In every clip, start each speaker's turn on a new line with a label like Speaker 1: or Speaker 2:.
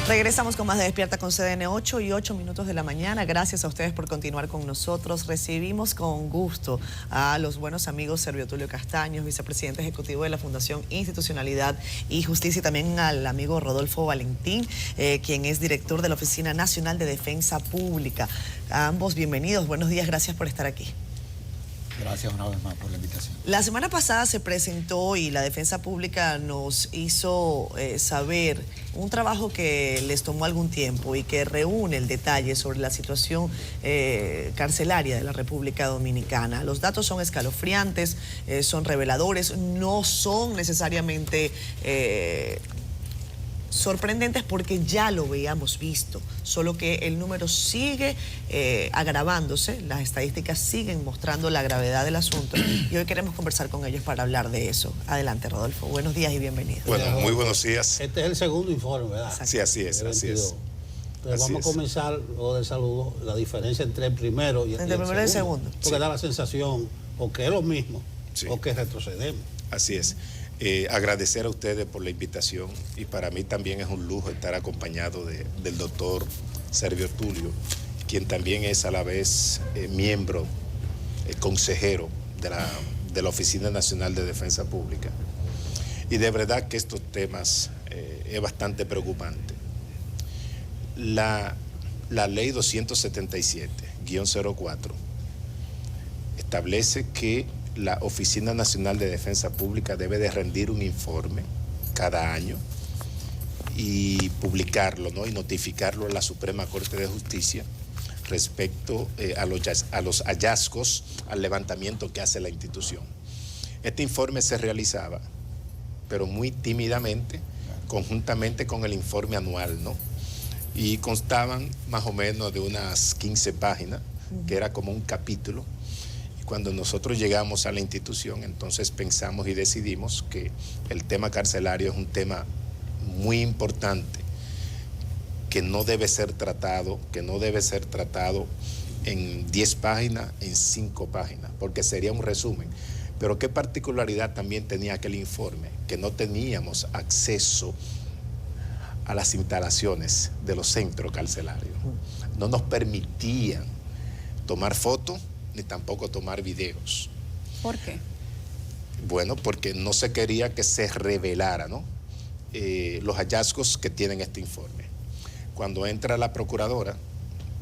Speaker 1: Regresamos con más de Despierta con CDN, 8 y 8 minutos de la mañana. Gracias a ustedes por continuar con nosotros. Recibimos con gusto a los buenos amigos Servio Tulio Castaños, vicepresidente ejecutivo de la Fundación Institucionalidad y Justicia, y también al amigo Rodolfo Valentín, quien es director de la Oficina Nacional de Defensa Pública. A ambos bienvenidos, buenos días, gracias por estar aquí.
Speaker 2: Gracias una vez más por la invitación.
Speaker 1: La semana pasada se presentó y la Defensa Pública nos hizo saber un trabajo que les tomó algún tiempo y que reúne el detalle sobre la situación carcelaria de la República Dominicana. Los datos son escalofriantes, son reveladores, no son necesariamente sorprendentes porque ya lo habíamos visto, solo que el número sigue agravándose, las estadísticas siguen mostrando la gravedad del asunto y hoy queremos conversar con ellos para hablar de eso. Adelante, Rodolfo. Buenos días y bienvenido.
Speaker 3: Bueno, muy buenos días.
Speaker 2: Este es el segundo informe, ¿verdad?
Speaker 1: Exacto.
Speaker 3: Sí, así es, así es.
Speaker 2: Entonces vamos a comenzar luego del saludo, la diferencia entre el primero y el segundo. Porque da la sensación o que es lo mismo o que retrocedemos.
Speaker 3: Así es. Agradecer a ustedes por la invitación y para mí también es un lujo estar acompañado del doctor Servio Tulio, quien también es a la vez miembro, consejero de la Oficina Nacional de Defensa Pública. Y de verdad que estos temas es bastante preocupante. La ley 277-04 establece que la Oficina Nacional de Defensa Pública debe de rendir un informe cada año y publicarlo, ¿no? Y notificarlo a la Suprema Corte de Justicia respecto a los hallazgos, al levantamiento que hace la institución. Este informe se realizaba, pero muy tímidamente, conjuntamente con el informe anual, ¿no? Y constaban más o menos de unas 15 páginas, que era como un capítulo. Cuando nosotros llegamos a la institución, entonces pensamos y decidimos que el tema carcelario es un tema muy importante, que no debe ser tratado en 10 páginas, en 5 páginas, porque sería un resumen. Pero qué particularidad también tenía aquel informe, que no teníamos acceso a las instalaciones de los centros carcelarios. No nos permitían tomar fotos ni tampoco tomar videos.
Speaker 1: ¿Por qué?
Speaker 3: Bueno, porque no se quería que se revelara, ¿no? Los hallazgos que tienen este informe. Cuando entra la procuradora,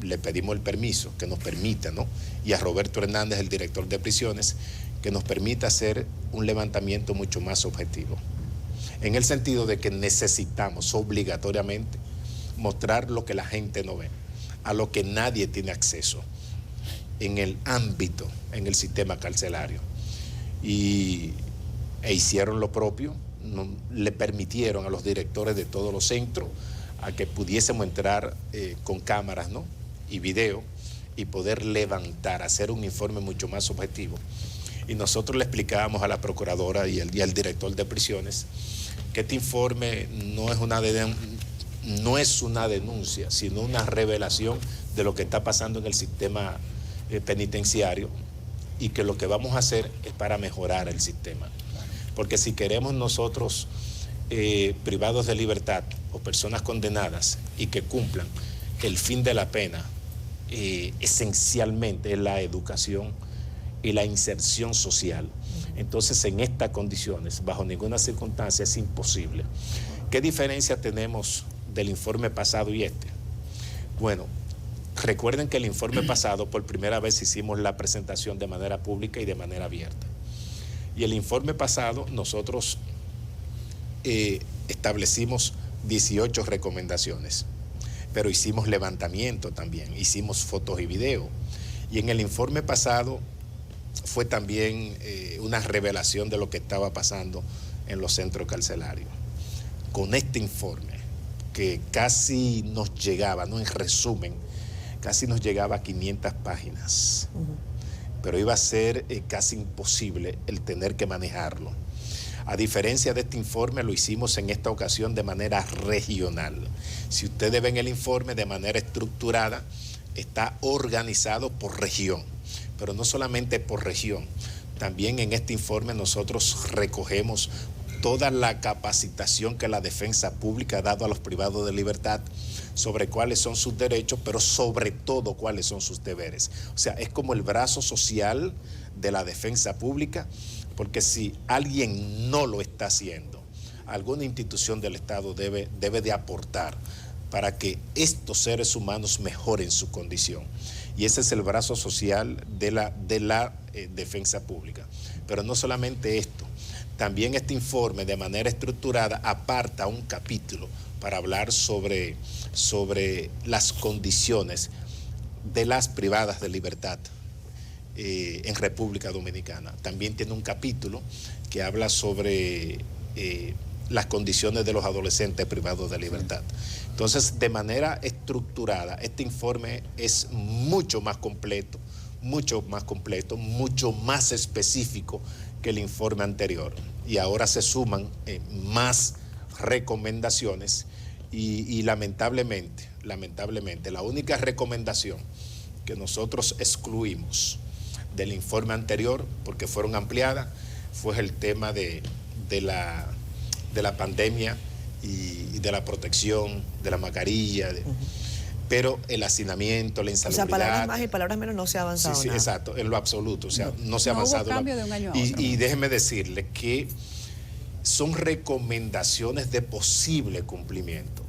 Speaker 3: le pedimos el permiso, que nos permita, ¿no? Y a Roberto Hernández, el director de prisiones, que nos permita hacer un levantamiento mucho más objetivo. En el sentido de que necesitamos obligatoriamente mostrar lo que la gente no ve, a lo que nadie tiene acceso en el ámbito, en el sistema carcelario. E hicieron lo propio, le permitieron a los directores de todos los centros a que pudiésemos entrar con cámaras, ¿no? Y video y poder levantar, hacer un informe mucho más objetivo. Y nosotros le explicábamos a la procuradora y al director de prisiones que este informe no es una denuncia, sino una revelación de lo que está pasando en el sistema penitenciario y que lo que vamos a hacer es para mejorar el sistema. Porque si queremos nosotros privados de libertad o personas condenadas y que cumplan el fin de la pena, esencialmente es la educación y la inserción social. Entonces, en estas condiciones, bajo ninguna circunstancia es imposible. ¿Qué diferencia tenemos del informe pasado y este? Bueno, recuerden que el informe pasado, por primera vez hicimos la presentación de manera pública y de manera abierta. Y el informe pasado nosotros establecimos 18 recomendaciones, pero hicimos levantamiento también, hicimos fotos y video. Y en el informe pasado fue también una revelación de lo que estaba pasando en los centros carcelarios. Con este informe, que casi nos llegaba, ¿no? En resumen, casi nos llegaba a 500 páginas, pero iba a ser casi imposible el tener que manejarlo. A diferencia de este informe, lo hicimos en esta ocasión de manera regional. Si ustedes ven el informe de manera estructurada, está organizado por región, pero no solamente por región. También en este informe nosotros recogemos toda la capacitación que la defensa pública ha dado a los privados de libertad sobre cuáles son sus derechos, pero sobre todo cuáles son sus deberes. O sea, es como el brazo social de la defensa pública, porque si alguien no lo está haciendo, alguna institución del Estado debe de aportar para que estos seres humanos mejoren su condición. Y ese es el brazo social de la defensa pública. Pero no solamente esto, también este informe de manera estructurada aparta un capítulo para hablar sobre las condiciones de las privadas de libertad en República Dominicana. También tiene un capítulo que habla sobre las condiciones de los adolescentes privados de libertad. Entonces, de manera estructurada, este informe es mucho más completo, mucho más específico que el informe anterior. Y ahora se suman más recomendaciones y lamentablemente, la única recomendación que nosotros excluimos del informe anterior, porque fueron ampliadas, fue el tema de la pandemia y de la protección, de la mascarilla, pero el hacinamiento, la insalubridad...
Speaker 1: O sea, palabras más y palabras menos no se ha avanzado
Speaker 3: nada. Exacto, en lo absoluto, o sea, no se ha avanzado.
Speaker 4: Hubo cambio de un año a otro.
Speaker 3: Y déjeme decirle que son recomendaciones de posible cumplimiento.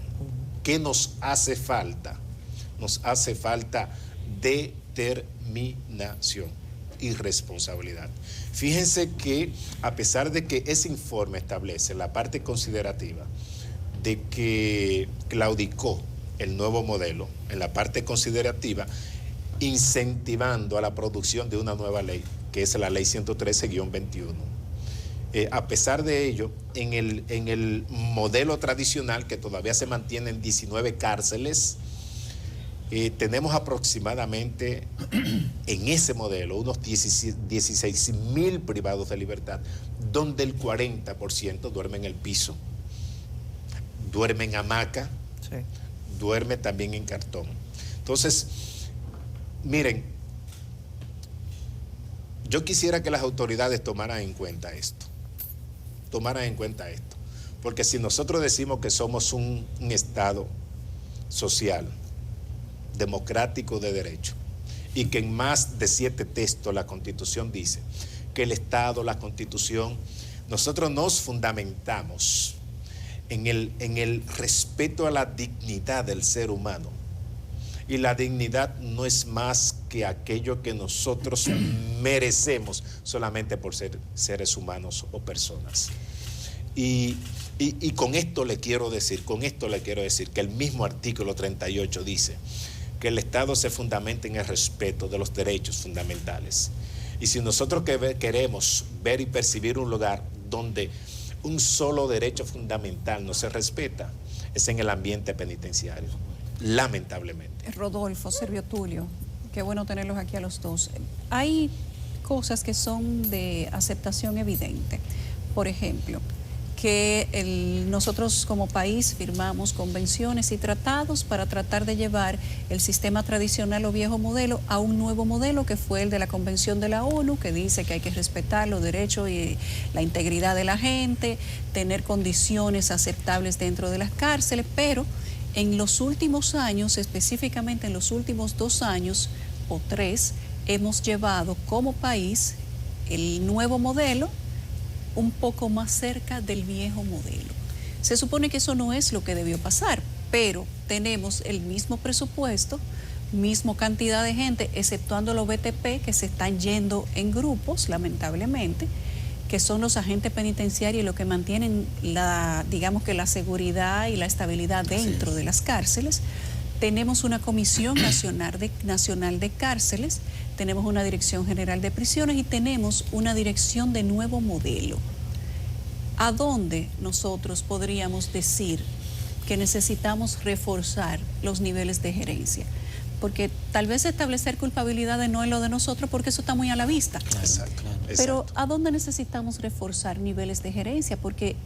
Speaker 3: ¿Qué nos hace falta? Nos hace falta determinación y responsabilidad. Fíjense que a pesar de que ese informe establece la parte considerativa de que claudicó el nuevo modelo, en la parte considerativa, incentivando a la producción de una nueva ley, que es la ley 113-21. A pesar de ello, en el modelo tradicional, que todavía se mantiene en 19 cárceles, tenemos aproximadamente en ese modelo unos 16,000 privados de libertad, donde el 40% duerme en el piso, duerme en hamaca, sí, duerme también en cartón. Entonces, miren, yo quisiera que las autoridades tomaran en cuenta esto, porque si nosotros decimos que somos un Estado social, democrático de derecho, y que en más de 7 textos la Constitución dice que el Estado, la Constitución, nosotros nos fundamentamos en el respeto a la dignidad del ser humano, y la dignidad no es más que aquello que nosotros merecemos solamente por ser seres humanos o personas. Y con esto le quiero decir que el mismo artículo 38 dice que el Estado se fundamenta en el respeto de los derechos fundamentales. Y si nosotros queremos ver y percibir un lugar donde un solo derecho fundamental no se respeta, es en el ambiente penitenciario, lamentablemente.
Speaker 4: Rodolfo, Servio Tulio, qué bueno tenerlos aquí a los dos. Hay cosas que son de aceptación evidente. Por ejemplo, que nosotros como país firmamos convenciones y tratados para tratar de llevar el sistema tradicional o viejo modelo a un nuevo modelo, que fue el de la Convención de la ONU, que dice que hay que respetar los derechos y la integridad de la gente, tener condiciones aceptables dentro de las cárceles, pero en los últimos años, específicamente en los últimos 2 años o 3, hemos llevado como país el nuevo modelo un poco más cerca del viejo modelo. Se supone que eso no es lo que debió pasar, pero tenemos el mismo presupuesto, misma cantidad de gente, exceptuando los BTP que se están yendo en grupos, lamentablemente, que son los agentes penitenciarios los que mantienen digamos que la seguridad y la estabilidad dentro de las cárceles. Tenemos una Comisión Nacional de Cárceles, tenemos una Dirección General de Prisiones y tenemos una Dirección de Nuevo Modelo. ¿A dónde nosotros podríamos decir que necesitamos reforzar los niveles de gerencia? Porque tal vez establecer culpabilidades no es lo de nosotros, porque eso está muy a la vista.
Speaker 3: Exacto.
Speaker 4: Pero ¿a dónde necesitamos reforzar niveles de gerencia? Porque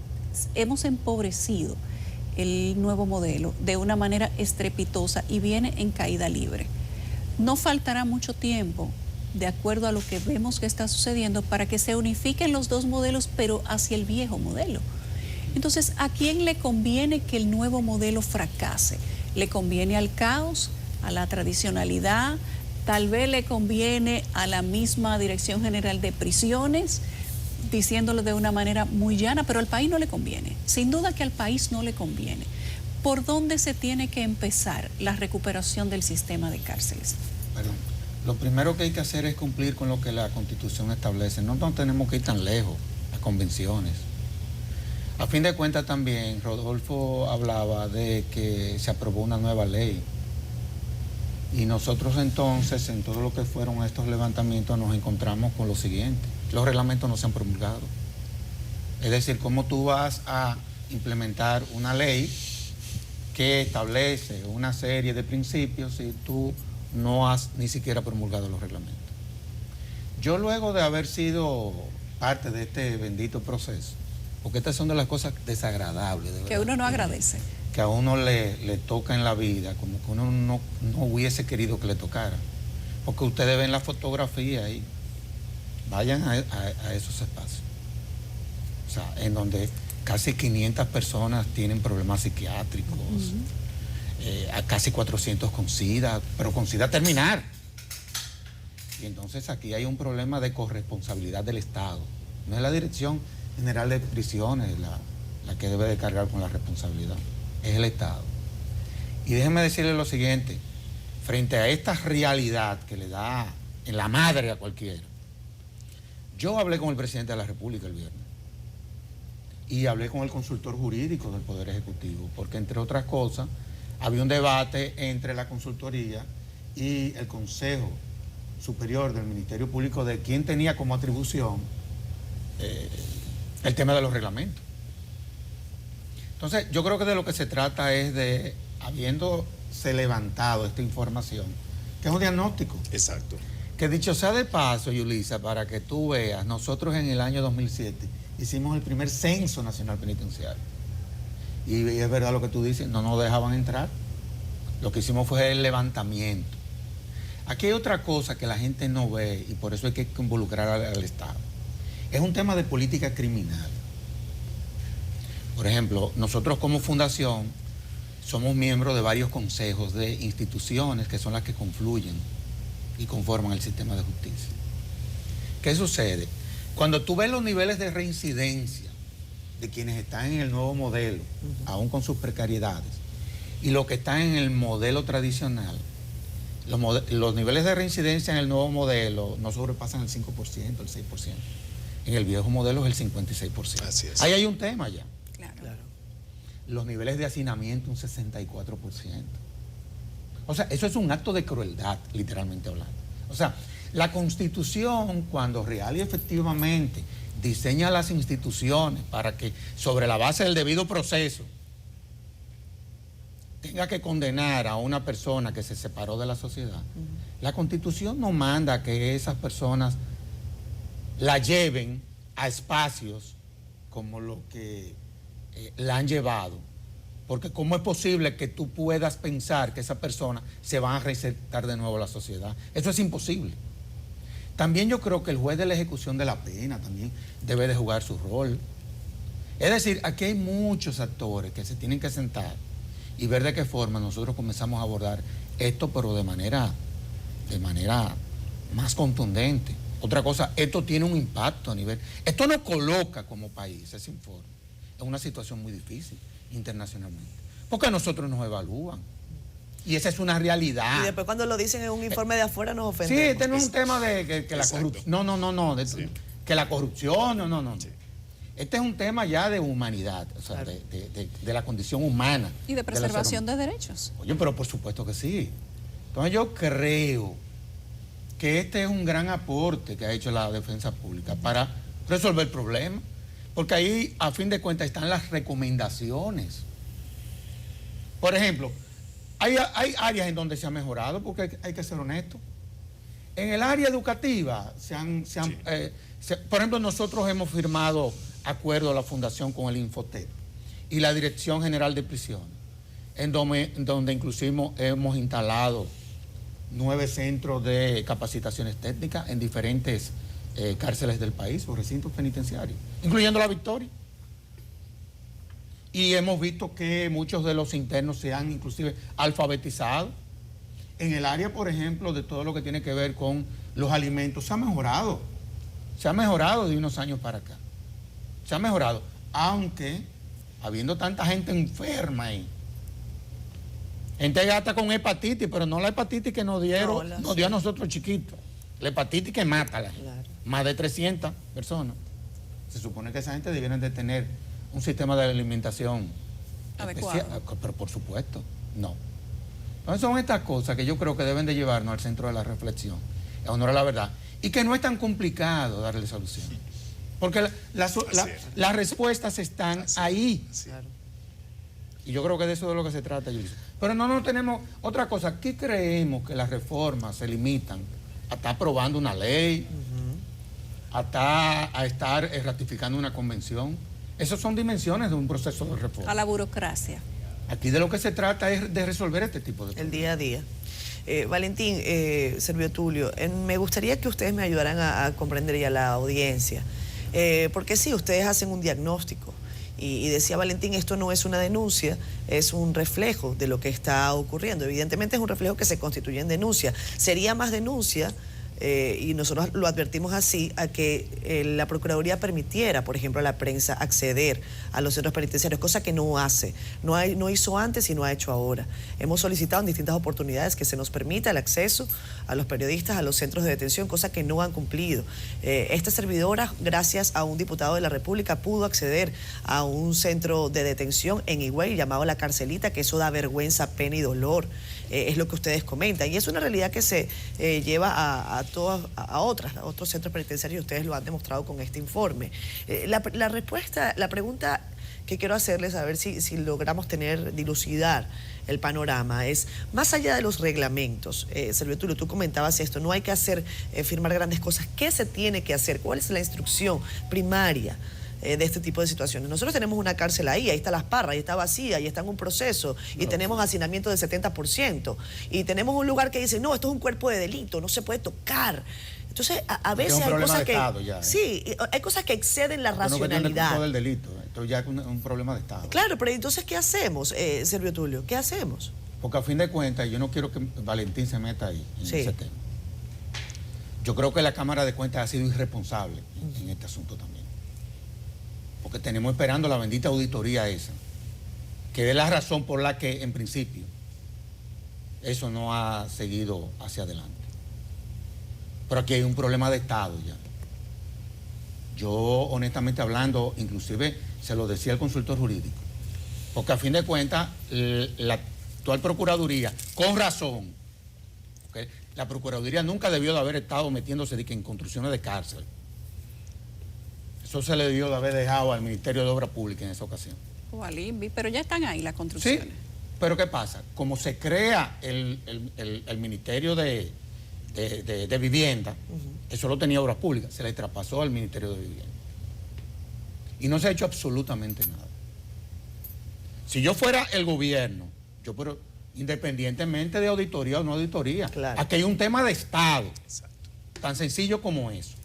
Speaker 4: hemos empobrecido el nuevo modelo de una manera estrepitosa y viene en caída libre. No faltará mucho tiempo de acuerdo a lo que vemos que está sucediendo, para que se unifiquen los dos modelos, pero hacia el viejo modelo. Entonces, ¿a quién le conviene que el nuevo modelo fracase? ¿Le conviene al caos, a la tradicionalidad? Tal vez le conviene a la misma Dirección General de Prisiones, diciéndolo de una manera muy llana, pero al país no le conviene. Sin duda que al país no le conviene. ¿Por dónde se tiene que empezar la recuperación del sistema de cárceles?
Speaker 5: Perdón. Lo primero que hay que hacer es cumplir con lo que la Constitución establece. No tenemos que ir tan lejos, las convenciones. A fin de cuentas también, Rodolfo hablaba de que se aprobó una nueva ley. Y nosotros entonces, en todo lo que fueron estos levantamientos, nos encontramos con lo siguiente. Los reglamentos no se han promulgado. Es decir, ¿cómo tú vas a implementar una ley que establece una serie de principios si tú no has ni siquiera promulgado los reglamentos? Yo, luego de haber sido parte de este bendito proceso, porque estas son de las cosas desagradables, de verdad,
Speaker 4: que uno no agradece,
Speaker 5: que a uno le toca en la vida, como que uno no hubiese querido que le tocara, porque ustedes ven la fotografía ahí, vayan a esos espacios, o sea, en donde casi 500 personas tienen problemas psiquiátricos, a casi 400 con SIDA, pero con SIDA terminar. Y entonces aquí hay un problema de corresponsabilidad del Estado. No es la Dirección General de Prisiones la que debe de cargar con la responsabilidad, es el Estado. Y déjenme decirle lo siguiente, frente a esta realidad que le da en la madre a cualquiera, yo hablé con el presidente de la República el viernes y hablé con el consultor jurídico del Poder Ejecutivo, porque entre otras cosas había un debate entre la consultoría y el Consejo Superior del Ministerio Público de quién tenía como atribución el tema de los reglamentos. Entonces, yo creo que de lo que se trata es de, habiéndose levantado esta información, que es un diagnóstico.
Speaker 3: Exacto.
Speaker 5: Que dicho sea de paso, Yulisa, para que tú veas, nosotros en el año 2007 hicimos el primer censo nacional penitenciario. Y es verdad lo que tú dices, no nos dejaban entrar. Lo que hicimos fue el levantamiento. Aquí hay otra cosa que la gente no ve y por eso hay que involucrar al Estado. Es un tema de política criminal. Por ejemplo, nosotros como fundación somos miembros de varios consejos de instituciones que son las que confluyen y conforman el sistema de justicia. ¿Qué sucede? Cuando tú ves los niveles de reincidencia de quienes están en el nuevo modelo, aún con sus precariedades, y los que están en el modelo tradicional, los niveles de reincidencia en el nuevo modelo no sobrepasan el 5%, el 6%. En el viejo modelo es el 56%.
Speaker 3: Así es.
Speaker 5: Ahí hay un tema ya.
Speaker 1: Claro.
Speaker 5: Los niveles de hacinamiento un 64%. O sea, eso es un acto de crueldad, literalmente hablando. O sea, la Constitución, cuando real y efectivamente diseña las instituciones para que, sobre la base del debido proceso, tenga que condenar a una persona que se separó de la sociedad, la Constitución no manda que esas personas la lleven a espacios como lo que la han llevado. Porque ¿cómo es posible que tú puedas pensar que esa persona se va a reinsertar de nuevo a la sociedad? Eso es imposible. También yo creo que el juez de la ejecución de la pena también debe de jugar su rol. Es decir, aquí hay muchos actores que se tienen que sentar y ver de qué forma nosotros comenzamos a abordar esto, pero de manera más contundente. Otra cosa, esto tiene un impacto a nivel... Esto nos coloca como país, ese informe, en una situación muy difícil internacionalmente, porque a nosotros nos evalúan. Y esa es una realidad.
Speaker 1: Y después cuando lo dicen en un informe de afuera nos ofendemos.
Speaker 5: Sí, este no es un tema de que la corrupción... No. Sí. Que la corrupción, no. Sí. Este es un tema ya de humanidad, o sea, claro, de la condición humana.
Speaker 4: Y de preservación de derechos.
Speaker 5: Oye, pero por supuesto que sí. Entonces yo creo que este es un gran aporte que ha hecho la defensa pública para resolver el problema, porque ahí, a fin de cuentas, están las recomendaciones. Por ejemplo, hay áreas en donde se ha mejorado, porque hay que ser honesto. En el área educativa, por ejemplo, nosotros hemos firmado acuerdo a la Fundación con el Infotep y la Dirección General de Prisiones, en donde inclusive hemos instalado 9 centros de capacitaciones técnicas en diferentes cárceles del país o recintos penitenciarios, incluyendo La Victoria. Y hemos visto que muchos de los internos se han inclusive alfabetizado. En el área, por ejemplo, de todo lo que tiene que ver con los alimentos, se ha mejorado. Se ha mejorado de unos años para acá. Se ha mejorado, aunque habiendo tanta gente enferma ahí. Gente gasta con hepatitis, pero no la hepatitis que nos dio a nosotros chiquitos. La hepatitis que mata, claro. Más de 300 personas. Se supone que esa gente debieran de tener un sistema de alimentación adecuado. Pero por supuesto, no. Entonces son estas cosas que yo creo que deben de llevarnos al centro de la reflexión, a honor a la verdad, y que no es tan complicado darle solución. Porque las respuestas están ahí. Claro. Y yo creo que de eso es de lo que se trata, Yulisa. Pero no tenemos otra cosa. Aquí creemos que las reformas se limitan a estar aprobando una ley, a estar ratificando una convención. Esas son dimensiones de un proceso de reforma.
Speaker 4: A la burocracia.
Speaker 5: Aquí de lo que se trata es de resolver este tipo de
Speaker 1: problemas. El día a día. Valentín, Servio Tulio, me gustaría que ustedes me ayudaran a comprender ya la audiencia. Porque sí, ustedes hacen un diagnóstico. Y decía Valentín, esto no es una denuncia, es un reflejo de lo que está ocurriendo. Evidentemente es un reflejo que se constituye en denuncia. Sería más denuncia, y nosotros lo advertimos así, a que la Procuraduría permitiera, por ejemplo, a la prensa acceder a los centros penitenciarios, cosa que no hace, no hizo antes y no ha hecho ahora. Hemos solicitado en distintas oportunidades que se nos permita el acceso a los periodistas a los centros de detención, cosa que no han cumplido. Esta servidora, gracias a un diputado de la República, pudo acceder a un centro de detención en Higüey llamado La Carcelita, que eso da vergüenza, pena y dolor. Es lo que ustedes comentan. Y es una realidad que se lleva a otros centros penitenciarios, y ustedes lo han demostrado con este informe. La pregunta que quiero hacerles, a ver si logramos dilucidar el panorama, es, más allá de los reglamentos, Servio Tulio, tú comentabas esto, no hay que firmar grandes cosas. ¿Qué se tiene que hacer? ¿Cuál es la instrucción primaria de este tipo de situaciones? Nosotros tenemos una cárcel ahí está Las Parras, ahí está vacía, ahí está en un proceso, y tenemos hacinamiento del 70%, y tenemos un lugar que dice, no, esto es un cuerpo de delito, no se puede tocar. Entonces, a veces hay cosas que... Estado ya, sí, hay cosas que exceden la racionalidad.
Speaker 5: No del delito, esto ya es un problema de Estado.
Speaker 1: Claro, pero entonces, ¿qué hacemos, Servio Tulio? ¿Qué hacemos?
Speaker 5: Porque a fin de cuentas, yo no quiero que Valentín se meta ahí, en ese tema. Yo creo que la Cámara de Cuentas ha sido irresponsable en este asunto también. Porque tenemos esperando la bendita auditoría esa, que es la razón por la que, en principio, eso no ha seguido hacia adelante. Pero aquí hay un problema de Estado ya. Yo, honestamente hablando, inclusive se lo decía el consultor jurídico, porque a fin de cuentas, la actual Procuraduría, con razón, ¿okay? La Procuraduría nunca debió de haber estado metiéndose en construcciones de cárcel. Eso se le debió de haber dejado al Ministerio de Obras Públicas en esa ocasión.
Speaker 4: O al INVI, pero ya están ahí las construcciones.
Speaker 5: Sí, pero ¿qué pasa? Como se crea el Ministerio de Vivienda, eso lo tenía Obras Públicas, se le traspasó al Ministerio de Vivienda. Y no se ha hecho absolutamente nada. Si yo fuera el gobierno, pero independientemente de auditoría o no auditoría, claro, aquí hay un tema de Estado. Exacto. Tan sencillo como eso.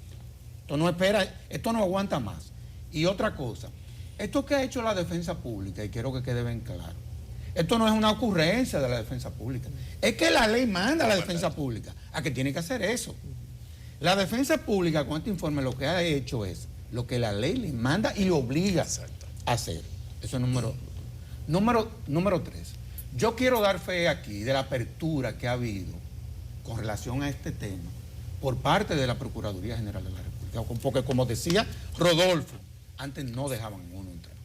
Speaker 5: Esto no espera, esto no aguanta más. Y otra cosa, esto que ha hecho la defensa pública, y quiero que quede bien claro, esto no es una ocurrencia de la defensa pública, es que la ley manda a la defensa pública a que tiene que hacer eso. La defensa pública con este informe lo que ha hecho es lo que la ley le manda y le obliga a hacer. Eso es número 3. Yo quiero dar fe aquí de la apertura que ha habido con relación a este tema por parte de la Procuraduría General de la República. Porque como decía Rodolfo, antes no dejaban uno entrar.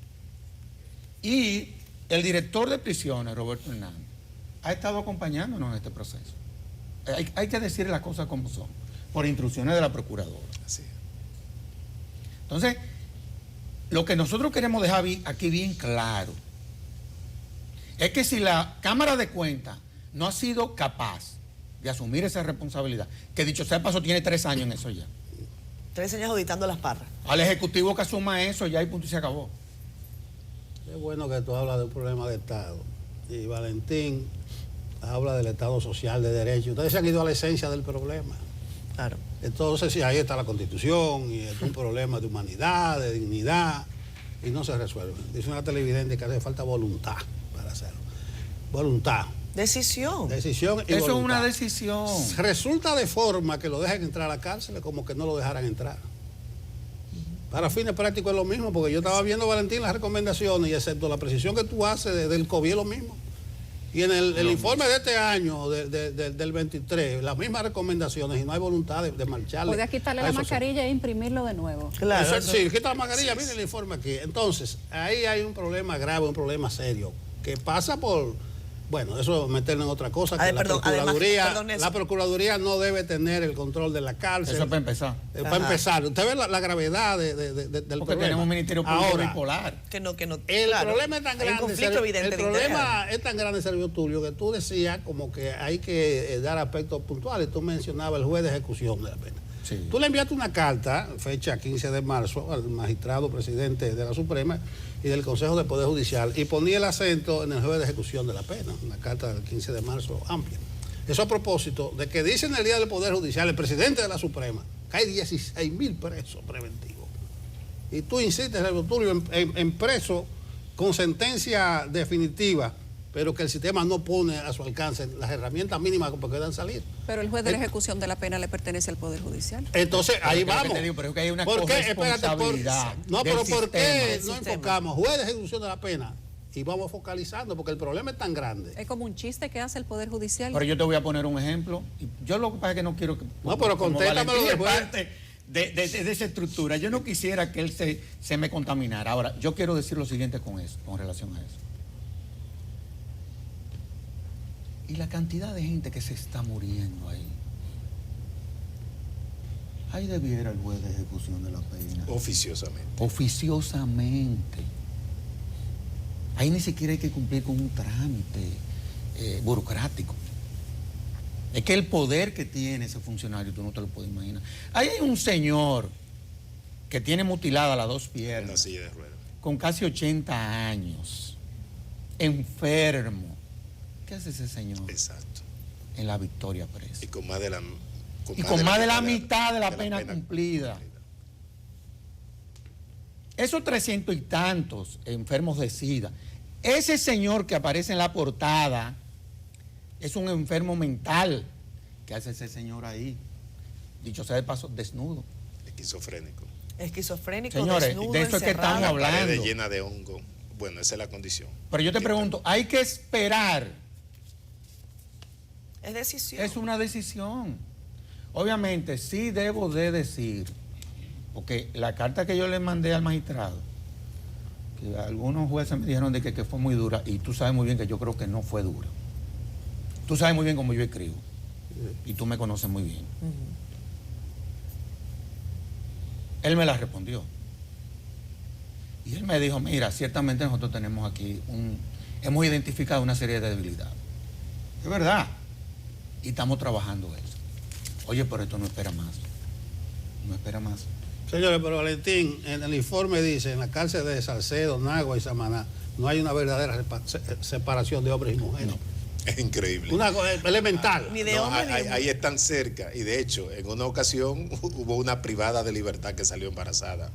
Speaker 5: Y el director de prisiones, Roberto Hernández, ha estado acompañándonos en este proceso. Hay que decir las cosas como son, por instrucciones de la Procuradora. Así. Entonces, lo que nosotros queremos dejar aquí bien claro es que si la Cámara de Cuentas no ha sido capaz de asumir esa responsabilidad, que dicho sea de paso tiene 3 años en eso ya.
Speaker 1: 3 años auditando Las Parras.
Speaker 5: Al Ejecutivo que asuma eso ya y punto y se acabó.
Speaker 2: Es bueno que tú hablas de un problema de Estado. Y Valentín, habla del Estado social de derecho. Ustedes se han ido a la esencia del problema.
Speaker 1: Claro.
Speaker 2: Entonces, sí, ahí está la Constitución, y es un problema de humanidad, de dignidad, y no se resuelve. Dice una televidente que hace falta voluntad para hacerlo. Voluntad.
Speaker 1: Decisión.
Speaker 2: Decisión y
Speaker 5: Eso
Speaker 2: voluntad.
Speaker 5: es una decisión.
Speaker 2: Resulta de forma que lo dejen entrar a la cárcel como que no lo dejaran entrar. Para fines prácticos es lo mismo, porque yo estaba viendo, Valentín, las recomendaciones, y excepto la precisión que tú haces del COVID es lo mismo. Y en el informe de este año, del 23, las mismas recomendaciones, y no hay voluntad de marcharle.
Speaker 4: Puede quitarle la mascarilla e imprimirlo de nuevo.
Speaker 2: Claro. Eso, sí, quita la mascarilla, miren el informe aquí. Entonces, ahí hay un problema grave, un problema serio, que pasa por... Bueno, eso meterlo en otra cosa, que la Procuraduría no debe tener el control de la cárcel.
Speaker 5: Eso para empezar.
Speaker 2: Para empezar. Usted ve la gravedad del
Speaker 5: Porque
Speaker 2: problema.
Speaker 5: tenemos un ministerio público bipolar.
Speaker 1: Que no,
Speaker 2: el problema es tan grande.
Speaker 1: Hay un conflicto evidente.
Speaker 2: El problema es tan grande, Servio Tulio, que tú decías como que hay que dar aspectos puntuales. Tú mencionabas el juez de ejecución de la pena.
Speaker 5: Sí.
Speaker 2: Tú le enviaste una carta, fecha 15 de marzo, al magistrado presidente de la Suprema y del Consejo de Poder Judicial, y ponía el acento en el juez de ejecución de la pena, una carta del 15 de marzo amplia. Eso a propósito de que dice en el Día del Poder Judicial el presidente de la Suprema que hay 16.000 presos preventivos. Y tú insistes, Sergio Tulio, en presos con sentencia definitiva, pero que el sistema no pone a su alcance las herramientas mínimas que puedan salir.
Speaker 4: Pero el juez de la ejecución de la pena le pertenece al Poder Judicial.
Speaker 2: Entonces, ahí vamos.
Speaker 5: Pero es que hay una
Speaker 2: ¿Por qué?
Speaker 5: corresponsabilidad
Speaker 2: Pero ¿por qué no
Speaker 1: sistema.
Speaker 2: enfocamos juez de ejecución de la pena y vamos focalizando? Porque el problema es tan grande.
Speaker 4: Es como un chiste que hace el Poder Judicial.
Speaker 5: Pero yo te voy a poner un ejemplo. Yo lo que pasa es que no quiero que...
Speaker 2: No, pero contéstame
Speaker 5: Valentín es
Speaker 2: después.
Speaker 5: parte de esa estructura. Yo no quisiera que él se me contaminara. Ahora, yo quiero decir lo siguiente con relación a eso. Y la cantidad de gente que se está muriendo ahí. Ahí debiera el juez de ejecución de la pena.
Speaker 3: Oficiosamente.
Speaker 5: Oficiosamente. Ahí ni siquiera hay que cumplir con un trámite burocrático. Es que el poder que tiene ese funcionario, tú no te lo puedes imaginar. Ahí hay un señor que tiene mutiladas las dos piernas.
Speaker 3: Una silla de ruedas.
Speaker 5: Con casi 80 años. Enfermo. ¿Qué hace ese señor?
Speaker 3: Exacto.
Speaker 5: En la Victoria Presa.
Speaker 3: Y con más de la...
Speaker 5: Con más de la mitad de la pena cumplida. Esos 300 y tantos enfermos de SIDA. Ese señor que aparece en la portada es un enfermo mental. ¿Qué hace ese señor ahí? Dicho sea de paso, desnudo.
Speaker 3: Esquizofrénico.
Speaker 1: Esquizofrénico,
Speaker 5: Señores,
Speaker 1: desnudo,
Speaker 5: de esto es que
Speaker 1: encerrado.
Speaker 5: estamos hablando.
Speaker 3: Paredes llenas de hongo. Bueno, esa es la condición.
Speaker 5: Pero yo te pregunto, ¿hay que esperar?
Speaker 1: Es decisión.
Speaker 5: Es una decisión. Obviamente, sí debo de decir, porque la carta que yo le mandé al magistrado, que algunos jueces me dijeron de que fue muy dura, y tú sabes muy bien que yo creo que no fue dura. Tú sabes muy bien cómo yo escribo, y tú me conoces muy bien. Él me la respondió. Y él me dijo, mira, ciertamente nosotros tenemos aquí hemos identificado una serie de debilidades. Es verdad. Y estamos trabajando eso. Oye, pero esto no espera más. No espera más.
Speaker 2: Señores, pero Valentín, en el informe dice, en la cárcel de Salcedo, Nagua y Samaná, no hay una verdadera separación de hombres y mujeres.
Speaker 3: No. Es increíble.
Speaker 2: Una cosa elemental.
Speaker 1: Ni de
Speaker 3: No,
Speaker 1: hombre ni de mujer.
Speaker 3: ahí están cerca. Y de hecho, en una ocasión hubo una privada de libertad que salió embarazada.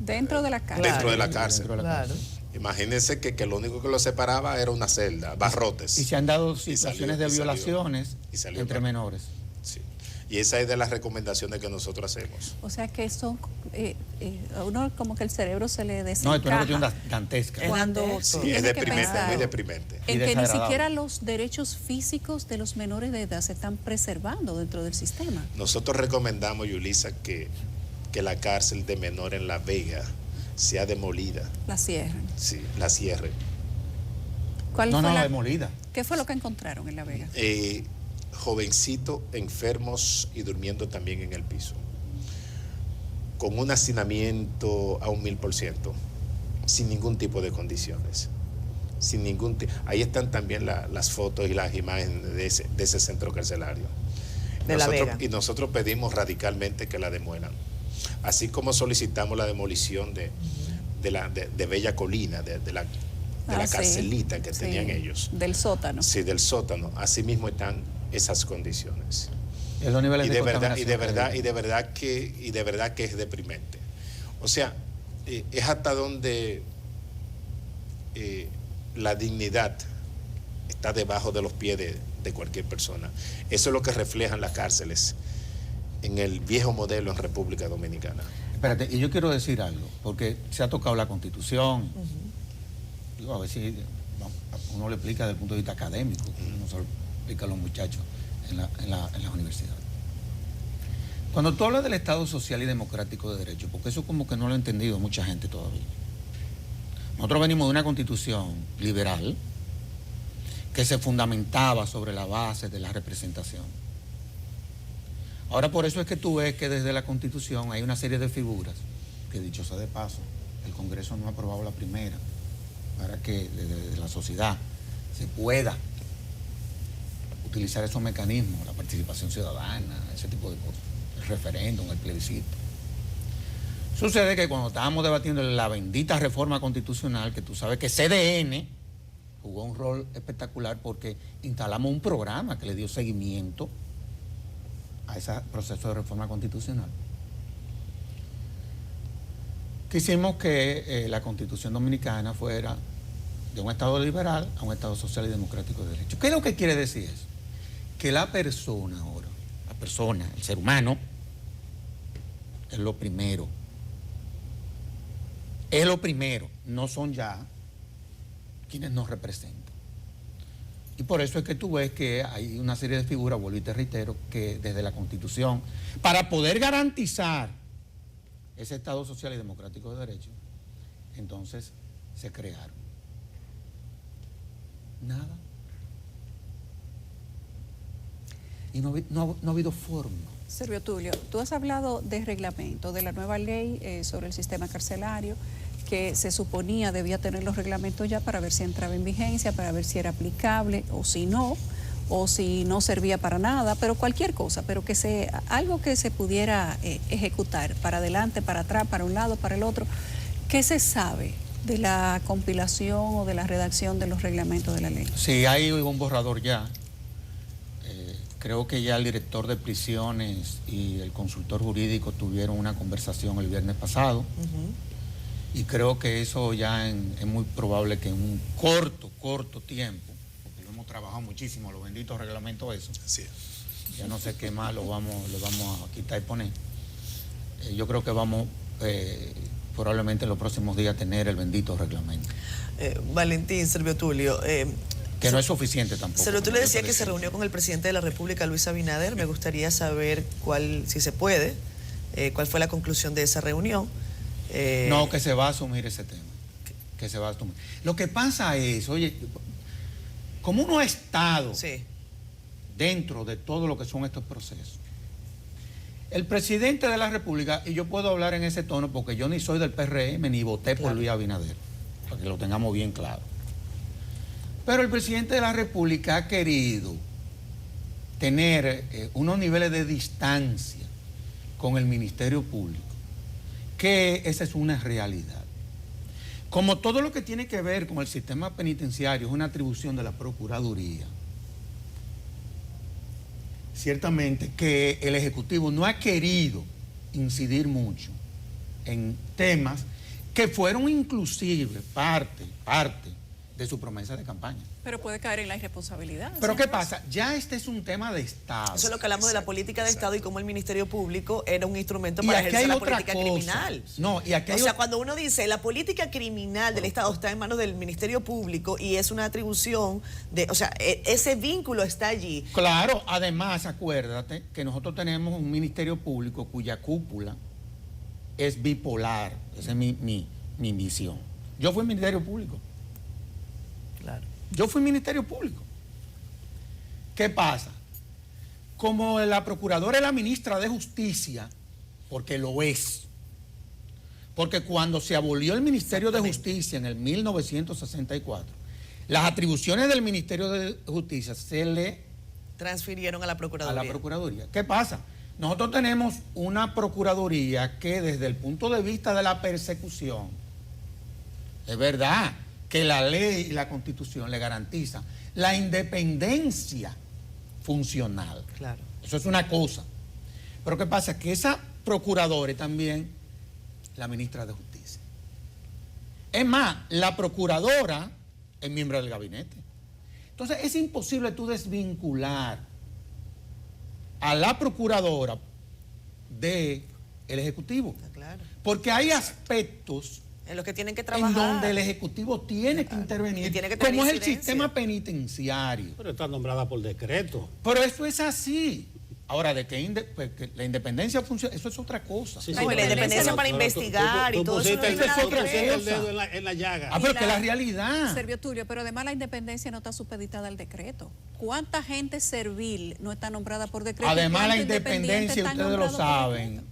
Speaker 4: Dentro de la cárcel.
Speaker 3: Dentro de la cárcel.
Speaker 5: Dentro de la
Speaker 1: Claro.
Speaker 3: Imagínense que lo único que lo separaba era una celda, barrotes.
Speaker 5: Y se han dado situaciones de
Speaker 3: y salió-
Speaker 5: violaciones
Speaker 3: y salió
Speaker 5: entre
Speaker 3: mal.
Speaker 5: menores.
Speaker 3: Sí. Y esa es de las recomendaciones que nosotros hacemos.
Speaker 4: O sea que son, a uno como que el cerebro se le
Speaker 5: No,
Speaker 4: desencaja.
Speaker 5: esto es una cuestión dantesca.
Speaker 1: Es
Speaker 4: Cuando
Speaker 1: dantesco.
Speaker 3: Sí,
Speaker 4: tiene
Speaker 3: es
Speaker 4: que
Speaker 3: deprimente,
Speaker 4: pensar
Speaker 3: muy deprimente.
Speaker 5: Y
Speaker 4: en que ni
Speaker 5: desagradable.
Speaker 4: siquiera los derechos físicos de los menores de edad se están preservando dentro del sistema.
Speaker 3: Nosotros recomendamos, Yulisa, que la cárcel de menor en La Vega sea demolida.
Speaker 4: La cierran.
Speaker 3: Sí, la cierre.
Speaker 4: ¿Cuál
Speaker 5: No,
Speaker 4: fue
Speaker 5: no,
Speaker 4: la-
Speaker 5: demolida.
Speaker 4: ¿Qué fue lo que encontraron en La Vega?
Speaker 3: Jovencitos enfermos y durmiendo también en el piso. Con un hacinamiento a un 1000%, sin ningún tipo de condiciones. Sin ahí están también las fotos y las imágenes de ese centro carcelario.
Speaker 1: De La Vega.
Speaker 3: Y nosotros pedimos radicalmente que la demuelan. Así como solicitamos la demolición de Bella Colina, de la de la
Speaker 4: sí,
Speaker 3: carcelita que
Speaker 4: sí,
Speaker 3: tenían ellos.
Speaker 4: del sótano.
Speaker 3: Sí, del sótano. Así mismo están esas condiciones.
Speaker 5: Es los niveles
Speaker 3: Y de verdad que es deprimente. O sea, es hasta donde la dignidad está debajo de los pies de cualquier persona. Eso es lo que reflejan las cárceles en el viejo modelo en República Dominicana.
Speaker 5: Espérate, y yo quiero decir algo, porque se ha tocado la Constitución. Digo, a ver si uno lo explica desde el punto de vista académico, no se lo explica a los muchachos en las universidades. Cuando tú hablas del Estado social y democrático de derecho, porque eso como que no lo ha entendido mucha gente todavía. Nosotros venimos de una constitución liberal que se fundamentaba sobre la base de la representación. Ahora por eso es que tú ves que desde la constitución hay una serie de figuras que, dicho sea de paso, el Congreso no ha aprobado la primera para que desde la sociedad se pueda utilizar esos mecanismos, la participación ciudadana, ese tipo de cosas, el referéndum, el plebiscito. Sucede que cuando estábamos debatiendo la bendita reforma constitucional, que tú sabes que CDN jugó un rol espectacular porque instalamos un programa que le dio seguimiento a ese proceso de reforma constitucional. Quisimos que la Constitución Dominicana fuera de un Estado liberal a un Estado social y democrático de derecho. ¿Qué es lo que quiere decir eso? Que la persona ahora, la persona, el ser humano, es lo primero. Es lo primero, no son ya quienes nos representan. Y por eso es que tú ves que hay una serie de figuras, vuelvo y te reitero, que desde la Constitución, para poder garantizar ese Estado social y democrático de derecho, entonces se crearon. Nada. Y no ha habido forma.
Speaker 4: Servio Tulio, tú has hablado de reglamento, de la nueva ley sobre el sistema carcelario, que se suponía debía tener los reglamentos ya para ver si entraba en vigencia, para ver si era aplicable o si no servía para nada, pero cualquier cosa, pero que algo que se pudiera ejecutar para adelante, para atrás, para un lado, para el otro. ¿Qué se sabe de la compilación o de la redacción de los reglamentos de la ley?
Speaker 5: Sí, hay un borrador ya. Creo que ya el director de prisiones y el consultor jurídico tuvieron una conversación el viernes pasado. Y creo que eso ya es muy probable que en un corto tiempo, porque lo hemos trabajado muchísimo, los benditos reglamentos esos.
Speaker 3: Así es.
Speaker 5: Ya no sé qué más lo vamos a quitar y poner. Yo creo que vamos probablemente en los próximos días a tener el bendito reglamento.
Speaker 1: Valentín, Servio Tulio.
Speaker 5: Que no es suficiente tampoco.
Speaker 1: Servio Tulio decía que se reunió con el presidente de la República, Luis Abinader. Me gustaría saber si se puede, cuál fue la conclusión de esa reunión.
Speaker 5: No, que se va a asumir ese tema. Que se va a asumir. Lo que pasa es, oye, como uno ha estado dentro de todo lo que son estos procesos, el presidente de la República, y yo puedo hablar en ese tono porque yo ni soy del PRM ni voté por Luis Abinader, para que lo tengamos bien claro. Pero el presidente de la República ha querido tener unos niveles de distancia con el Ministerio Público, que esa es una realidad. Como todo lo que tiene que ver con el sistema penitenciario es una atribución de la Procuraduría, ciertamente que el Ejecutivo no ha querido incidir mucho en temas que fueron inclusive parte de su promesa de campaña.
Speaker 4: Pero puede caer en la irresponsabilidad.
Speaker 5: Pero ¿qué pasa? Ya este es un tema de Estado.
Speaker 1: Eso es lo que hablamos de la política de Estado y cómo el Ministerio Público era un instrumento para ejercer la política criminal.
Speaker 5: No, y aquí hay
Speaker 1: cuando uno dice la política criminal del Estado está en manos del Ministerio Público y es una atribución de, ese vínculo está allí.
Speaker 5: Claro, además acuérdate que nosotros tenemos un Ministerio Público cuya cúpula es bipolar. Esa es mi visión. Yo fui Ministerio Público.
Speaker 1: Claro.
Speaker 5: Yo fui Ministerio Público. ¿Qué pasa? Como la procuradora es la ministra de Justicia, porque lo es, porque cuando se abolió el Ministerio de Justicia en el 1964, las atribuciones del Ministerio de Justicia se le
Speaker 1: transfirieron a la Procuraduría.
Speaker 5: ¿Qué pasa? Nosotros tenemos una Procuraduría que desde el punto de vista de la persecución, es verdad, que la ley y la Constitución le garantizan la independencia funcional.
Speaker 1: Claro.
Speaker 5: Eso es una cosa. Pero ¿qué pasa? Que esa procuradora es también la ministra de Justicia. Es más, la procuradora es miembro del gabinete. Entonces es imposible tú desvincular a la procuradora del Ejecutivo.
Speaker 1: Claro.
Speaker 5: Porque hay aspectos
Speaker 1: En los que tienen que
Speaker 5: en
Speaker 1: trabajar.
Speaker 5: donde el Ejecutivo tiene que intervenir,
Speaker 1: Y tiene que tener
Speaker 5: como es el
Speaker 1: incidencia.
Speaker 5: sistema penitenciario.
Speaker 2: Pero está nombrada por decreto.
Speaker 5: Pero eso es así. Ahora, de que la independencia funciona, eso es otra cosa.
Speaker 2: Sí,
Speaker 1: No,
Speaker 2: sí,
Speaker 1: y la
Speaker 2: pero-
Speaker 1: independencia para
Speaker 2: pero
Speaker 1: investigar y
Speaker 2: tú
Speaker 1: todo eso.
Speaker 2: pusiste
Speaker 1: no tiene nada que
Speaker 5: otra
Speaker 1: ver.
Speaker 2: el
Speaker 5: cosa.
Speaker 2: dedo en la llaga.
Speaker 5: Ah, pero
Speaker 4: Y
Speaker 5: que la realidad.
Speaker 4: Servio Tulio, pero además la independencia no está supeditada al decreto. ¿Cuánta gente servil no está nombrada por decreto?
Speaker 5: Además, la
Speaker 4: ¿Cuántos independientes
Speaker 5: independencia,
Speaker 4: están
Speaker 5: ustedes lo
Speaker 4: nombrados por
Speaker 5: saben.
Speaker 4: decreto?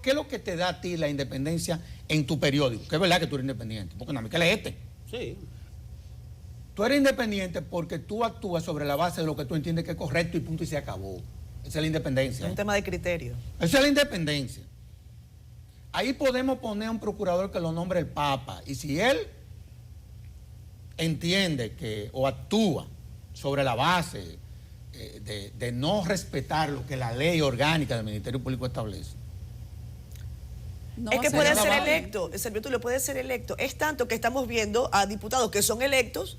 Speaker 5: ¿Qué es lo que te da a ti la independencia en tu periódico? Que es verdad que tú eres independiente, porque nada más que leerte.
Speaker 2: Sí.
Speaker 5: Tú eres independiente porque tú actúas sobre la base de lo que tú entiendes que es correcto y punto y se acabó. Esa es la independencia.
Speaker 1: Es un tema de criterio.
Speaker 5: Esa es la independencia. Ahí podemos poner a un procurador que lo nombre el Papa. Y si él entiende que o actúa sobre la base de no respetar lo que la ley orgánica del Ministerio Público establece.
Speaker 4: No
Speaker 1: Es
Speaker 4: va
Speaker 1: que
Speaker 4: a ser
Speaker 1: puede
Speaker 4: nada
Speaker 1: ser
Speaker 4: válido.
Speaker 1: electo, el Servio Tulio puede ser electo. Es tanto que estamos viendo a diputados que son electos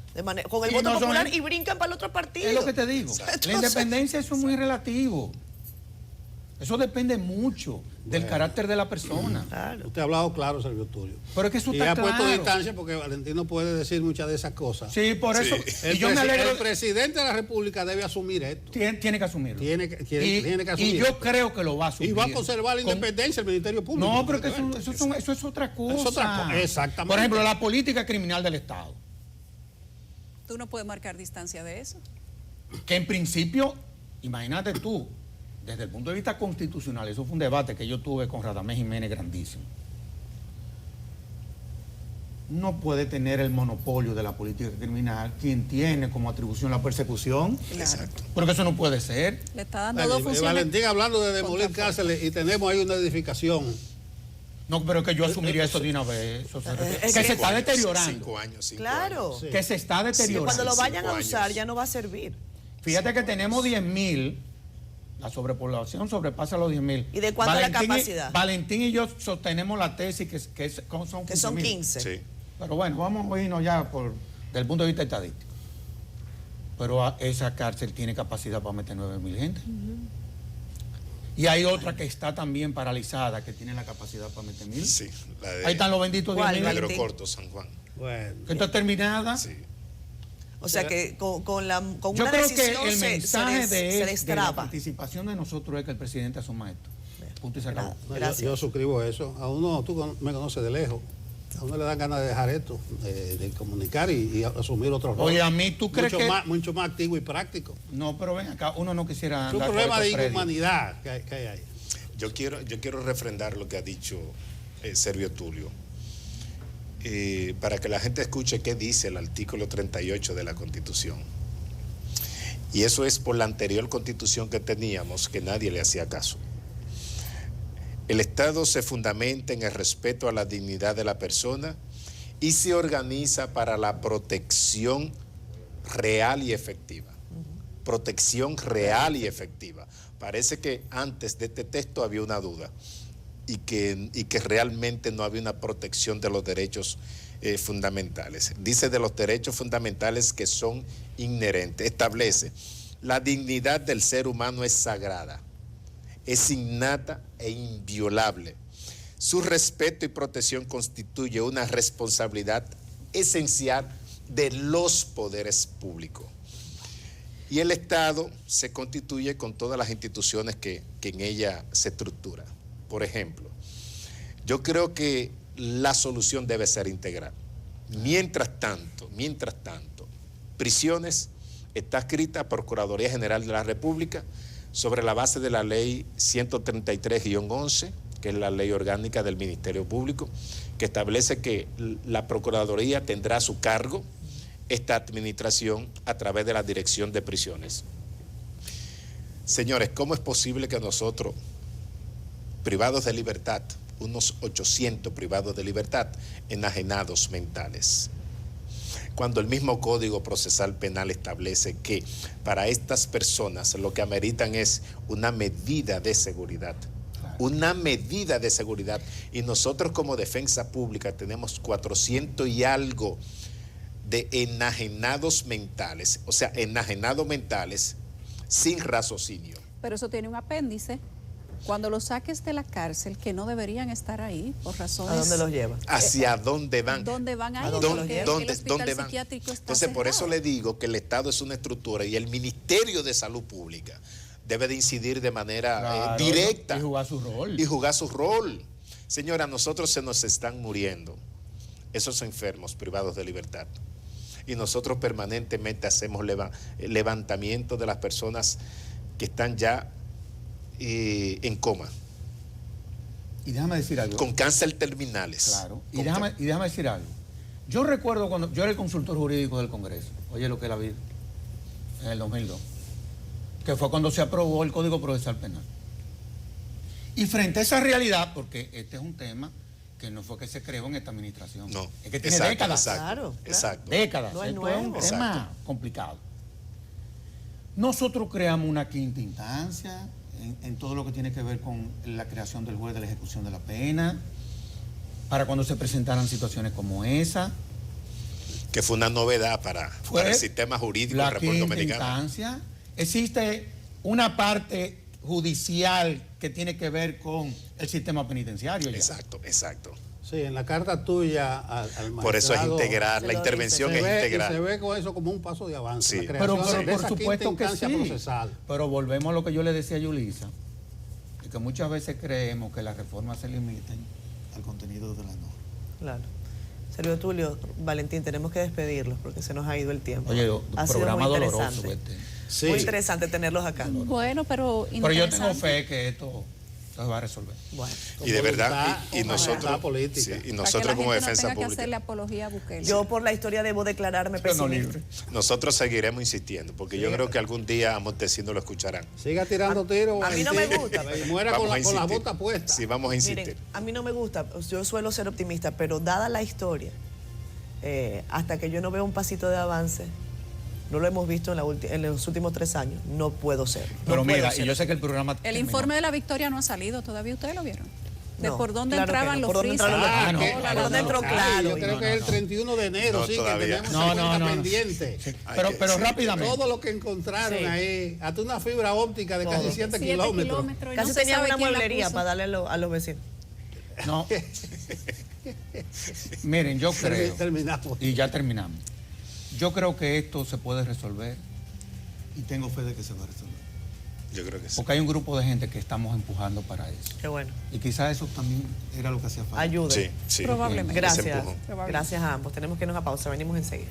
Speaker 1: con el
Speaker 5: Y
Speaker 1: voto
Speaker 5: no son
Speaker 1: popular
Speaker 5: el-
Speaker 1: y brincan para el otro partido.
Speaker 5: Es lo que te digo.
Speaker 1: Entonces-
Speaker 5: La independencia eso es muy relativo. Eso depende mucho del carácter de la persona.
Speaker 1: Claro.
Speaker 2: Usted ha hablado claro, Servio Tulio.
Speaker 5: Pero es que eso
Speaker 2: Y
Speaker 5: está
Speaker 2: ha
Speaker 5: claro.
Speaker 2: puesto distancia porque Valentino puede decir muchas de esas cosas.
Speaker 5: Sí, por eso.
Speaker 2: El,
Speaker 5: Y yo me alegro.
Speaker 2: el presidente de la República debe asumir esto.
Speaker 5: Tiene que asumirlo.
Speaker 2: Tiene que
Speaker 5: y
Speaker 2: asumirlo.
Speaker 5: yo creo que lo va a asumir.
Speaker 2: Y va a conservar la
Speaker 5: Con-
Speaker 2: independencia del Ministerio Público.
Speaker 5: No, pero que eso es otra cosa.
Speaker 2: Es otra cosa, exactamente.
Speaker 5: Por ejemplo, la política criminal del Estado.
Speaker 4: Tú no puedes marcar distancia de eso.
Speaker 5: Que en principio, imagínate tú, desde el punto de vista constitucional, eso fue un debate que yo tuve con Radamés Jiménez grandísimo. No puede tener el monopolio de la política criminal quien tiene como atribución la persecución.
Speaker 3: Exacto.
Speaker 5: Porque eso no puede ser.
Speaker 4: Le está dando
Speaker 2: Bueno,
Speaker 4: dos
Speaker 2: y
Speaker 4: funciones.
Speaker 2: Valentín hablando de demolir
Speaker 4: contrapuestas.
Speaker 2: cárceles y tenemos ahí una edificación.
Speaker 5: No, pero que yo asumiría eso de una vez. Eso que se está deteriorando.
Speaker 3: 5 años, 5
Speaker 1: Claro.
Speaker 3: años.
Speaker 2: Sí.
Speaker 5: Que se está
Speaker 1: Y
Speaker 5: deteriorando.
Speaker 1: cuando lo vayan a
Speaker 3: 5
Speaker 1: usar
Speaker 3: años.
Speaker 1: ya no va a servir.
Speaker 5: Fíjate que tenemos 10.000, la sobrepoblación sobrepasa los 10.000.
Speaker 1: ¿Y de cuánto es la capacidad?
Speaker 5: Valentín y yo sostenemos la tesis que son
Speaker 1: Que son
Speaker 5: 15.000.
Speaker 1: 15.
Speaker 3: Sí.
Speaker 5: Pero bueno, vamos a irnos ya desde el punto de vista estadístico. Pero esa cárcel tiene capacidad para meter 9.000 gente. Y hay otra que está también paralizada, que tiene la capacidad para meter 1.000.
Speaker 3: Sí, la de
Speaker 5: Ahí están los benditos
Speaker 1: ¿Cuál,
Speaker 5: 10.000.
Speaker 1: Valentín?
Speaker 3: Negro Corto, San Juan.
Speaker 2: Bueno.
Speaker 5: Que está terminada.
Speaker 3: Sí.
Speaker 1: O sea que con
Speaker 5: Yo
Speaker 1: una
Speaker 5: creo que
Speaker 1: decisión
Speaker 5: el mensaje
Speaker 1: se
Speaker 5: de la
Speaker 1: destraba.
Speaker 5: participación de nosotros es que el presidente asuma esto. Punto y se acabó.
Speaker 2: No,
Speaker 1: Gracias.
Speaker 2: yo suscribo eso. A uno, me conoces de lejos. A uno le dan ganas de dejar esto, de comunicar y asumir otro rol.
Speaker 5: Oye, a mí, ¿tú crees que...?
Speaker 2: Mucho más activo y práctico.
Speaker 5: No, pero ven acá, uno no quisiera...
Speaker 2: Es un
Speaker 5: andar por
Speaker 2: problema de
Speaker 5: estos predios.
Speaker 2: inhumanidad que hay ahí.
Speaker 3: Yo quiero refrendar lo que ha dicho Servio Tulio, para que la gente escuche qué dice el artículo 38 de la Constitución. Y eso es por la anterior Constitución que teníamos, que nadie le hacía caso. El Estado se fundamenta en el respeto a la dignidad de la persona y se organiza para la protección real y efectiva. Protección real y efectiva. Parece que antes de este texto había una duda y que realmente no había una protección de los derechos fundamentales. Dice de los derechos fundamentales que son inherentes. Establece, la dignidad del ser humano es sagrada, es innata e inviolable. Su respeto y protección constituye una responsabilidad esencial de los poderes públicos. Y el Estado se constituye con todas las instituciones que en ella se estructura. Por ejemplo, yo creo que la solución debe ser integral. Mientras tanto, prisiones está escrita Procuraduría General de la República sobre la base de la ley 133-11, que es la ley orgánica del Ministerio Público, que establece que la Procuraduría tendrá a su cargo esta administración a través de la Dirección de Prisiones. Señores, ¿cómo es posible que nosotros, privados de libertad, unos 800 privados de libertad, enajenados mentales, cuando el mismo Código Procesal Penal establece que para estas personas lo que ameritan es una medida de seguridad. Una medida de seguridad. Y nosotros como defensa pública tenemos 400 y algo de enajenados mentales, o sea, enajenados mentales sin raciocinio.
Speaker 4: Pero eso tiene un apéndice. Cuando los saques de la cárcel, que no deberían estar ahí por razones...
Speaker 1: ¿A dónde los lleva?
Speaker 3: ¿Hacia dónde van?
Speaker 4: ¿Dónde van a ir?
Speaker 1: ¿Dónde
Speaker 4: Porque
Speaker 3: van?
Speaker 4: psiquiátrico está
Speaker 3: Entonces, por eso
Speaker 4: cerrado.
Speaker 3: le digo que el Estado es una estructura y el Ministerio de Salud Pública debe de incidir de manera
Speaker 5: Claro,
Speaker 3: directa.
Speaker 5: y jugar su rol.
Speaker 3: Y jugar su rol. Señora, a nosotros se nos están muriendo esos enfermos privados de libertad. Y nosotros permanentemente hacemos levantamiento de las personas que están ya en coma,
Speaker 5: Y déjame decir algo.
Speaker 3: con cáncer terminales.
Speaker 5: Claro. Y déjame decir algo. Yo recuerdo cuando yo era el consultor jurídico del Congreso, oye lo que es la vida, en el 2002, que fue cuando se aprobó el Código Procesal Penal. Y frente a esa realidad, porque este es un tema que no fue que se creó en esta administración,
Speaker 3: No,
Speaker 5: es que tiene
Speaker 3: exacto,
Speaker 5: décadas.
Speaker 3: exacto,
Speaker 1: Claro,
Speaker 3: exacto.
Speaker 5: Décadas.
Speaker 1: No es
Speaker 5: Esto es un
Speaker 1: nuevo.
Speaker 5: tema
Speaker 3: Exacto.
Speaker 5: complicado. Nosotros creamos una quinta instancia en todo lo que tiene que ver con la creación del juez de la ejecución de la pena, para cuando se presentaran situaciones como esa.
Speaker 3: Que fue una novedad para el sistema jurídico de
Speaker 5: La
Speaker 3: la República
Speaker 5: quinta
Speaker 3: Dominicana.
Speaker 5: instancia. Existe una parte judicial que tiene que ver con el sistema penitenciario. Ya.
Speaker 3: Exacto, exacto.
Speaker 2: Sí, en la carta tuya al magistrado...
Speaker 3: Por eso es integrar,
Speaker 1: se
Speaker 3: la
Speaker 1: lo
Speaker 3: intervención
Speaker 2: se
Speaker 3: es
Speaker 2: ve, y
Speaker 3: integrar.
Speaker 2: se ve con eso como un paso de avance.
Speaker 3: Sí.
Speaker 2: La
Speaker 5: Pero
Speaker 2: creación de
Speaker 5: por
Speaker 2: esa
Speaker 5: supuesto
Speaker 2: quinta
Speaker 5: que
Speaker 2: instancia
Speaker 5: sí.
Speaker 2: procesal.
Speaker 5: Pero volvemos a lo que yo le decía a Yulisa, de que muchas veces creemos que las reformas se limiten al contenido de la norma.
Speaker 1: Claro. Sergio Tulio, Valentín, tenemos que despedirlos porque se nos ha ido el tiempo.
Speaker 5: Oye,
Speaker 1: Ha sido
Speaker 5: programa
Speaker 1: muy
Speaker 5: doloroso
Speaker 1: interesante.
Speaker 5: este.
Speaker 2: Sí.
Speaker 1: Muy interesante tenerlos acá.
Speaker 4: Bueno, pero
Speaker 5: Pero yo tengo
Speaker 4: interesante.
Speaker 5: fe que esto se va a resolver.
Speaker 1: Bueno.
Speaker 2: Con
Speaker 3: Y de verdad,
Speaker 2: voluntad,
Speaker 3: y
Speaker 2: con
Speaker 3: nosotros,
Speaker 2: voluntad política.
Speaker 3: sí, y
Speaker 4: Para que
Speaker 3: nosotros
Speaker 4: la
Speaker 3: como
Speaker 4: gente
Speaker 3: defensa
Speaker 4: no tenga que
Speaker 3: pública,
Speaker 4: hacerle apología a Bukele.
Speaker 1: Yo por la historia debo declararme
Speaker 5: Pero no
Speaker 1: pesimista.
Speaker 5: libre.
Speaker 3: nosotros seguiremos insistiendo, porque yo
Speaker 2: Sí.
Speaker 3: creo que algún día a Montesino lo escucharán.
Speaker 2: Siga tirando tiros.
Speaker 1: a mí no me gusta,
Speaker 2: Y muera con la
Speaker 3: insistir.
Speaker 2: bota puesta.
Speaker 3: Sí, vamos a insistir.
Speaker 1: Miren, a mí no me gusta, yo suelo ser optimista, pero dada la historia, hasta que yo no veo un pasito de avance, no lo hemos visto en los últimos 3 años, no puedo ser.
Speaker 5: Pero mira, y yo sé que el programa...
Speaker 4: El
Speaker 5: terminó.
Speaker 4: informe de la victoria no ha salido todavía, ¿ustedes lo vieron? De
Speaker 1: No,
Speaker 4: por dónde
Speaker 1: claro que
Speaker 4: entraban
Speaker 1: no.
Speaker 4: los
Speaker 1: ¿Por dónde
Speaker 4: freezers.
Speaker 1: entraron los-
Speaker 5: Ah, no,
Speaker 1: ¿Por
Speaker 5: claro,
Speaker 1: dónde
Speaker 5: no,
Speaker 1: entró
Speaker 5: no.
Speaker 1: claro?
Speaker 2: Yo creo que es el 31 de enero,
Speaker 3: No,
Speaker 2: sí,
Speaker 3: todavía.
Speaker 2: que tenemos
Speaker 5: No,
Speaker 2: esa
Speaker 5: no,
Speaker 2: cuenta
Speaker 5: no, no.
Speaker 2: pendiente.
Speaker 5: Sí,
Speaker 3: Hay
Speaker 5: pero
Speaker 3: que-
Speaker 5: rápidamente.
Speaker 2: Todo lo que encontraron
Speaker 1: Sí.
Speaker 2: ahí, hasta una fibra óptica de
Speaker 1: Todo.
Speaker 2: casi 7
Speaker 4: 7
Speaker 2: kilómetros.
Speaker 4: y
Speaker 1: Casi
Speaker 4: no se
Speaker 1: tenían
Speaker 4: sabe
Speaker 1: una
Speaker 4: quién la
Speaker 1: mueblería
Speaker 4: puso.
Speaker 1: para darle a los vecinos.
Speaker 5: No. Miren, yo creo,
Speaker 2: Terminamos.
Speaker 5: y ya terminamos, yo creo que esto se puede resolver y tengo fe de que se va a resolver.
Speaker 3: Yo creo que sí.
Speaker 5: Porque hay un grupo de gente que estamos empujando para eso.
Speaker 1: Qué bueno.
Speaker 5: Y quizás eso también era lo que hacía falta.
Speaker 1: Ayuda.
Speaker 3: Sí, sí.
Speaker 4: Probablemente.
Speaker 3: Ese
Speaker 1: Gracias.
Speaker 3: empujón.
Speaker 1: Gracias a ambos. Tenemos que irnos a pausa. Venimos enseguida.